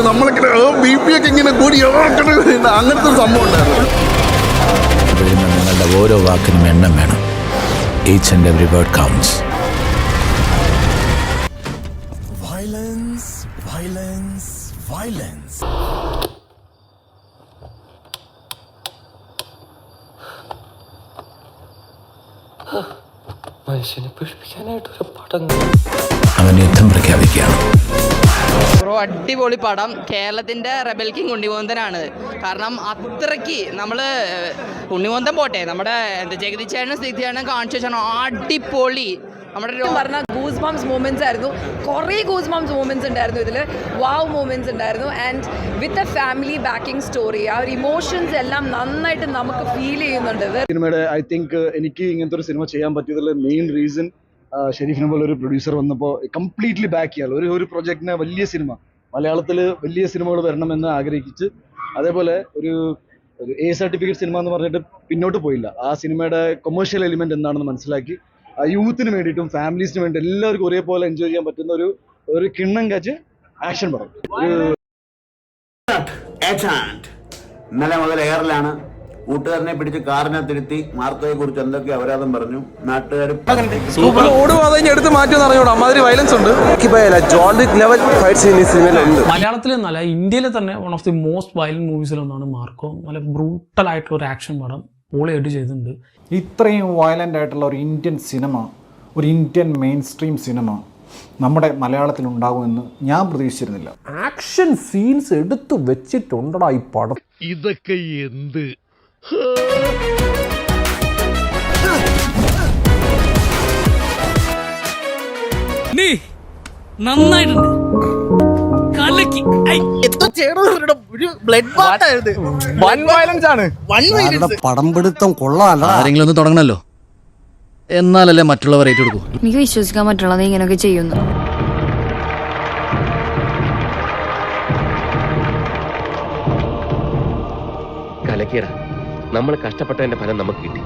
നമ്മളിങ്ങനെ BP ഒക്കെ ഇങ്ങനെ കൂടി അങ്ങനത്തെ ഒരു സംഭവം ഉണ്ടായിരുന്നു. നിങ്ങളുടെ ഓരോ വാക്കിനും എണ്ണം വേണം. Each and every word counts. Violence, violence, violence. മനുഷ്യനെ പേടിപ്പിക്കാനായിട്ടൊരു പടം. അവൻ യുദ്ധം പ്രഖ്യാപിക്കുകയാണ്. അടിപൊളി പടം. കേരളത്തിൻ്റെ റെബൽ കിങ് ഉണ്ണിമോന്തനാണ്. കാരണം അത്രയ്ക്ക് നമ്മൾ ഉണ്ണിമോന്തൻ പോട്ടെ, നമ്മുടെ ജഗതി ചേട്ടനും സ്ഥിതിയാണ് കാണിച്ചു വെച്ചാൽ അടിപൊളി. നമ്മുടെ പറഞ്ഞ ഗൂസ് ബംസ് മൂമെന്റ്സ് ആയിരുന്നു. കുറേ ഗൂസ് ബംസ് മൂമെന്റ്സ് ഉണ്ടായിരുന്നു ഇതിൽ. വാവ് മൂമെന്റ്സ് ഉണ്ടായിരുന്നു. And with a family backing story. ആ ഒരു ഇമോഷൻസ് എല്ലാം നന്നായിട്ട് നമുക്ക് ഫീൽ ചെയ്യുന്നുണ്ട്. സിനിമയുടെ ഐ തിങ്ക് എനിക്ക് ഇങ്ങനത്തെ ഒരു സിനിമ ചെയ്യാൻ പറ്റിയതിൽ മെയിൻ റീസൺ ഷെരീഫിനെ പോലെ ഒരു പ്രൊഡ്യൂസർ വന്നപ്പോൾ കംപ്ലീറ്റ്ലി ബാക്ക് ചെയ്യാൻ ഒരു പ്രൊജക്റ്റിനെ വലിയ സിനിമ മലയാളത്തിൽ വലിയ സിനിമകൾ വരണമെന്ന് ആഗ്രഹിച്ച്, അതേപോലെ ഒരു A സർട്ടിഫിക്കറ്റ് സിനിമ എന്ന് പറഞ്ഞിട്ട് പിന്നോട്ട് പോയില്ല. ആ സിനിമയുടെ കൊമേഴ്ഷ്യൽ എലിമെന്റ് എന്താണെന്ന് മനസ്സിലാക്കി യൂത്തിന് വേണ്ടിയിട്ടും ഫാമിലീസിന് വേണ്ടി എല്ലാവർക്കും ഒരേപോലെ എൻജോയ് ചെയ്യാൻ പറ്റുന്ന ഒരു കിണ്ണം കാച്ച് ആക്ഷൻ പടം. ഇന്നലെ മുതൽ എയറിലാണ്. കൂട്ടുകാരനെ പിടിച്ച് കാറിനകത്തിരുത്തി മാർക്കോയെ കുറിച്ച് എന്തൊക്കെ അപരാധം പറഞ്ഞു. നാട്ടുകാർ എടുത്ത് മാറ്റുമെന്ന് അറിയോളൂ. അമ്മാതിരി വയലൻസ് ഉണ്ട്. മലയാളത്തിൽ എന്നല്ല, ഇന്ത്യയിലെ തന്നെ one of the most violent മൂവീസിലൊന്നാണ് മാർക്കോ. നല്ല ബ്രൂട്ടൽ ആയിട്ടുള്ള ഒരു ആക്ഷൻ പടം പൊളിയായിട്ട് ചെയ്തിട്ടുണ്ട്. ഇത്രയും വയലൻ്റ് ആയിട്ടുള്ള ഒരു ഇന്ത്യൻ സിനിമ, ഒരു ഇന്ത്യൻ മെയിൻ സ്ട്രീം സിനിമ നമ്മുടെ മലയാളത്തിൽ ഉണ്ടാകുമെന്ന് ഞാൻ പ്രതീക്ഷിച്ചിരുന്നില്ല. ആക്ഷൻ സീൻസ് എടുത്തു വെച്ചിട്ടുണ്ടടാ ഈ പടം. ഇതൊക്കെ എന്ത് നീ നന്നായിട്ടുണ്ട്. കലക്കി. പടം പിടുത്തം കൊള്ളാം. ആരെങ്കിലും ഒന്ന് തുടങ്ങണല്ലോ, എന്നാലല്ലേ മറ്റുള്ളവർ ഏറ്റെടുക്കൂ. എനിക്ക് വിശ്വസിക്കാൻ പറ്റുള്ള നീ ഇങ്ങനെയൊക്കെ ചെയ്യുന്നു. കലക്കിയടാ. നമ്മൾ കഷ്ടപ്പെട്ടതിന്റെ ഫലം നമുക്ക് കിട്ടി.